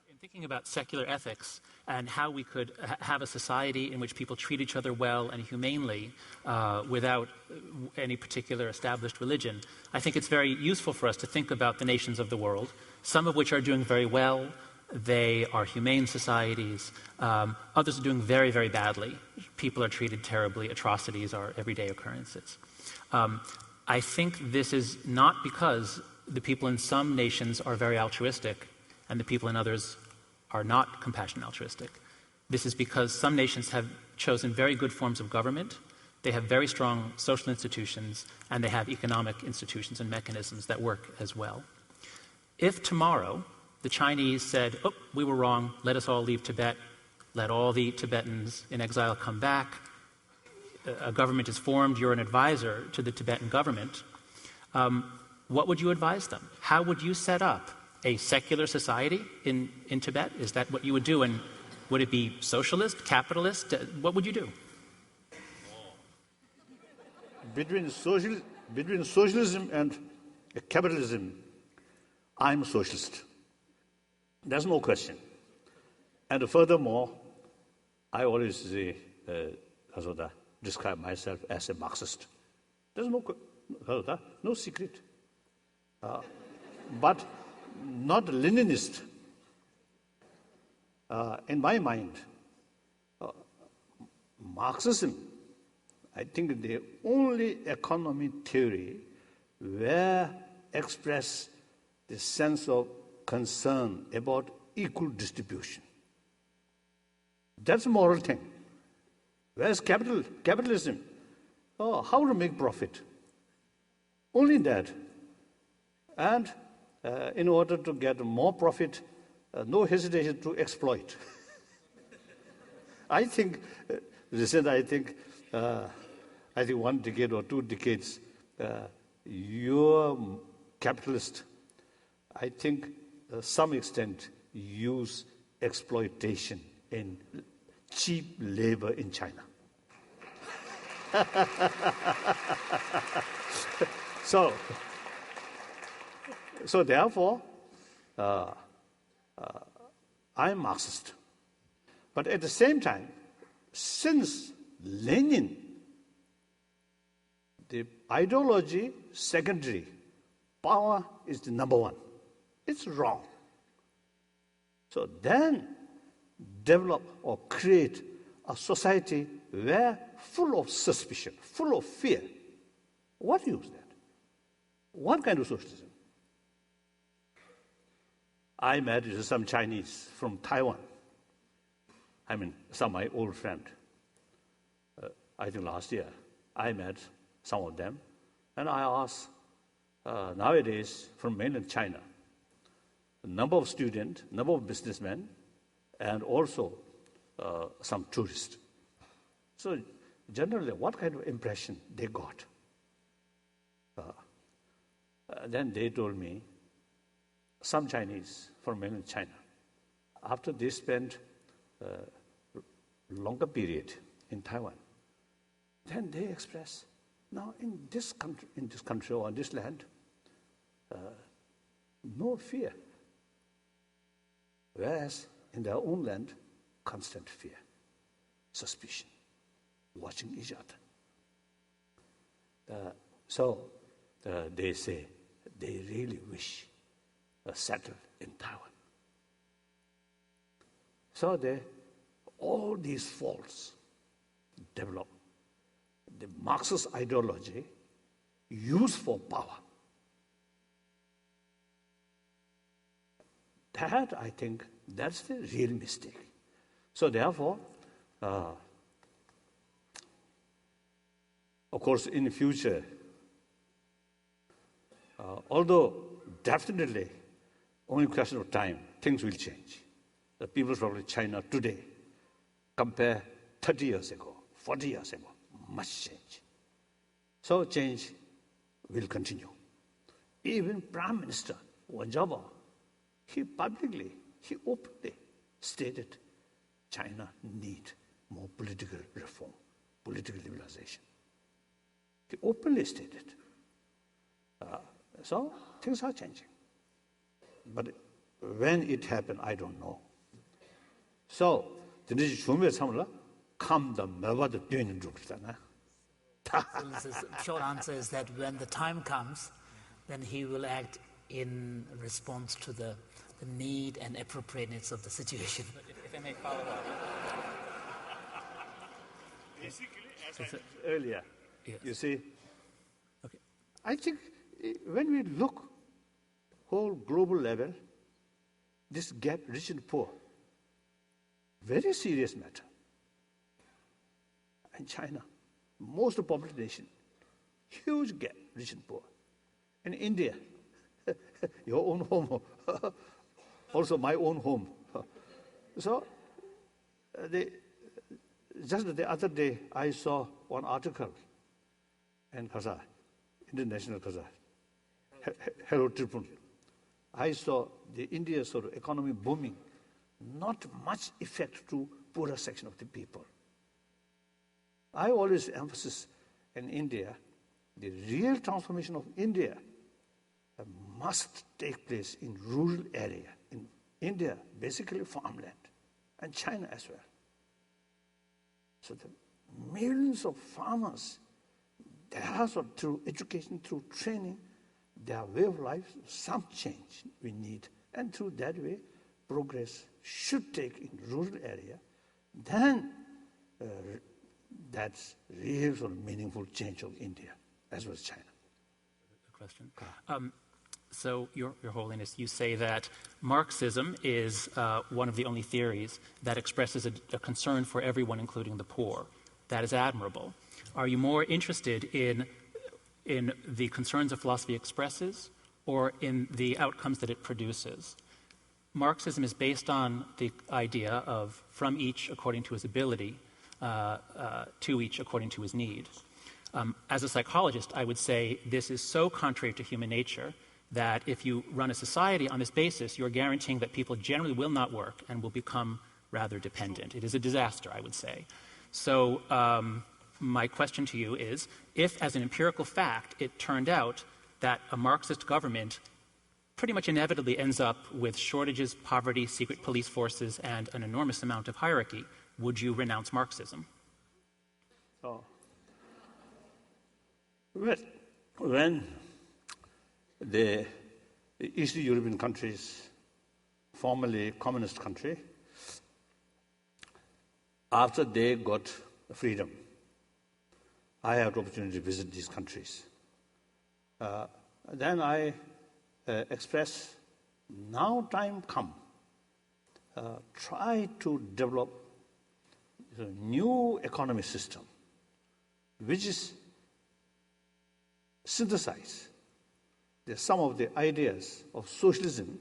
In thinking about secular ethics and how we could have a society in which people treat each other well and humanely without any particular established religion, I think it's very useful for us to think about the nations of the world, some of which are doing very well. They are humane societies. Others are doing very, very badly. People are treated terribly. Atrocities are everyday occurrences. I think this is not because the people in some nations are very altruistic and the people in others are not compassionate altruistic. This is because some nations have chosen very good forms of government, they have very strong social institutions, and they have economic institutions and mechanisms that work as well. If tomorrow the Chinese said, oh, we were wrong, let us all leave Tibet, let all the Tibetans in exile come back, a government is formed, you're an advisor to the Tibetan government, what would you advise them? How would you set up a secular society in Tibet? Is that what you would do? And would it be socialist, capitalist? What would you do? Between socialism and capitalism, I'm a socialist. There's no question. And furthermore, I always describe myself as a Marxist. There's no secret. But not Leninist. In my mind, Marxism, I think the only economic theory where express the sense of concern about equal distribution. That's a moral thing. Whereas capitalism, how to make profit? Only that. And in order to get more profit, no hesitation to exploit. I think 1 decade or 2 decades, your capitalist, I think, some extent, use exploitation in cheap labor in China. So therefore, I'm Marxist. But at the same time, since Lenin, the ideology secondary, power is the number one. It's wrong. So then develop or create a society where full of suspicion, full of fear. What use that? What kind of socialism? I met some Chinese from Taiwan. I mean, some of my old friends. I think last year, I met some of them, and I asked, nowadays, from mainland China, the number of students, number of businessmen, and also some tourists. So generally, what kind of impression they got? Then they told me, some Chinese from mainland China, after they spent longer period in Taiwan, then they express, now in this country or in this land, no fear. Whereas in their own land, constant fear, suspicion, watching each other. So they say they really wish settle in Taiwan. So all these faults develop. The Marxist ideology used for power. That, I think, that's the real mistake. So therefore, of course, in the future, although definitely only question of time, things will change. The people from China today compare 30 years ago, 40 years ago, much change. So change will continue. Even Prime Minister Wajaba, he openly stated China need more political reform, political liberalization. He openly stated. So things are changing. But when it happened, I don't know. So, the short answer is that when the time comes, then he will act in response to the need and appropriateness of the situation. If I may follow up. Basically, as I said earlier, yes. You see, okay. I think when we look whole global level, this gap, rich and poor, very serious matter. In China, most populous nation, huge gap, rich and poor. In India, your own home, also my own home. So, just the other day, I saw one article in Kazakh, International Kazakh, Herald Tribune. I saw the India sort of economy booming, not much effect to poorer section of the people. I always emphasize in India, the real transformation of India must take place in rural area. In India, basically farmland, and China as well. So the millions of farmers, they have through education, through training, their way of life, some change we need. And through that way, progress should take in rural area. Then that's real sort of meaningful change of India as well as China. A question. So, Your Holiness, you say that Marxism is one of the only theories that expresses a concern for everyone, including the poor. That is admirable. Are you more interested in the concerns a philosophy expresses or in the outcomes that it produces? Marxism is based on the idea of from each according to his ability, to each according to his need. As a psychologist, I would say this is so contrary to human nature that if you run a society on this basis, you're guaranteeing that people generally will not work and will become rather dependent. It is a disaster, I would say. So my question to you is, if as an empirical fact it turned out that a Marxist government pretty much inevitably ends up with shortages, poverty, secret police forces, and an enormous amount of hierarchy, would you renounce Marxism? Oh. When the East European countries, formerly communist country, after they got freedom, I had the opportunity to visit these countries. Then I expressed, now time come, try to develop a new economic system, which is synthesize some of the ideas of socialism,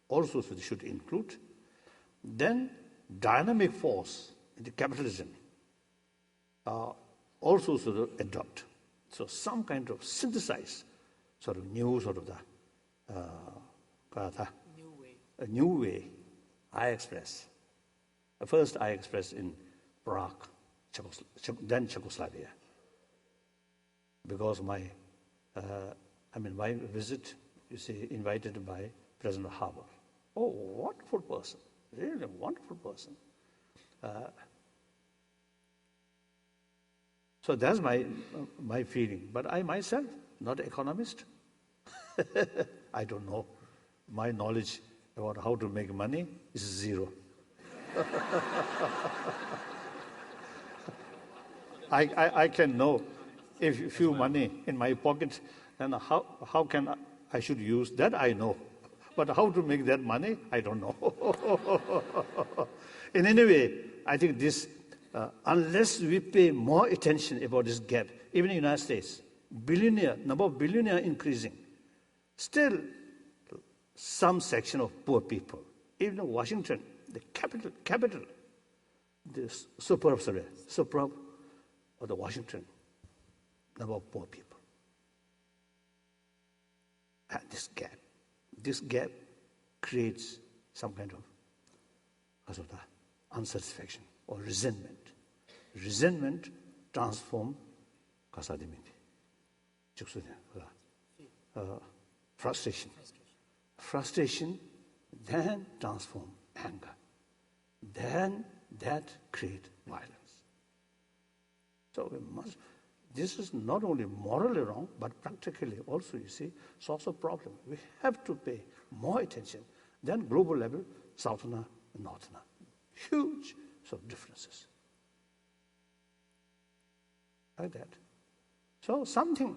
also should include, then dynamic force in the capitalism also sort of adopt. So some kind of synthesize, sort of new sort of a new way I express. First I express in Prague, then Czechoslovakia, because my visit, you see, invited by President Havel. Oh, wonderful person, really wonderful person. So that's my feeling. But I myself, not an economist. I don't know. My knowledge about how to make money is zero. I can know if few money in my pocket, then how can I should use that, I know. But how to make that money, I don't know. In any way, I think this, unless we pay more attention about this gap, even in the United States, number of billionaire increasing, still some section of poor people, even in Washington, the capital, the suburb of the Washington, number of poor people. And this gap creates some kind of unsatisfaction or resentment. Resentment transforms frustration. frustration, then transform anger. Then that create violence. So we must, this is not only morally wrong, but practically also, you see, source of problem. We have to pay more attention than global level, Southerner and Northerner. Huge sort of differences. Like that. So something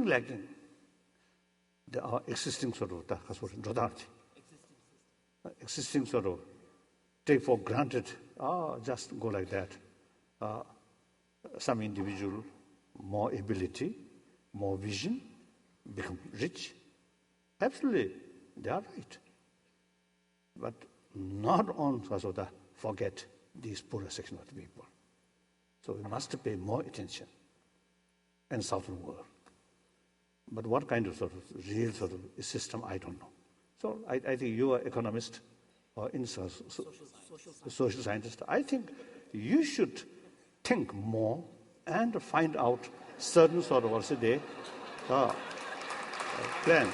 lacking. There are existing sort of existing sort of take for granted, just go like that. Some individual, more ability, more vision, become rich. Absolutely, they are right. But not on Sasota forget these poorer section of the people. So we must pay more attention in southern world. But what kind of sort of real sort of system, I don't know. So I think you are economist or in social scientist. I think you should think more and find out certain sort of also plan.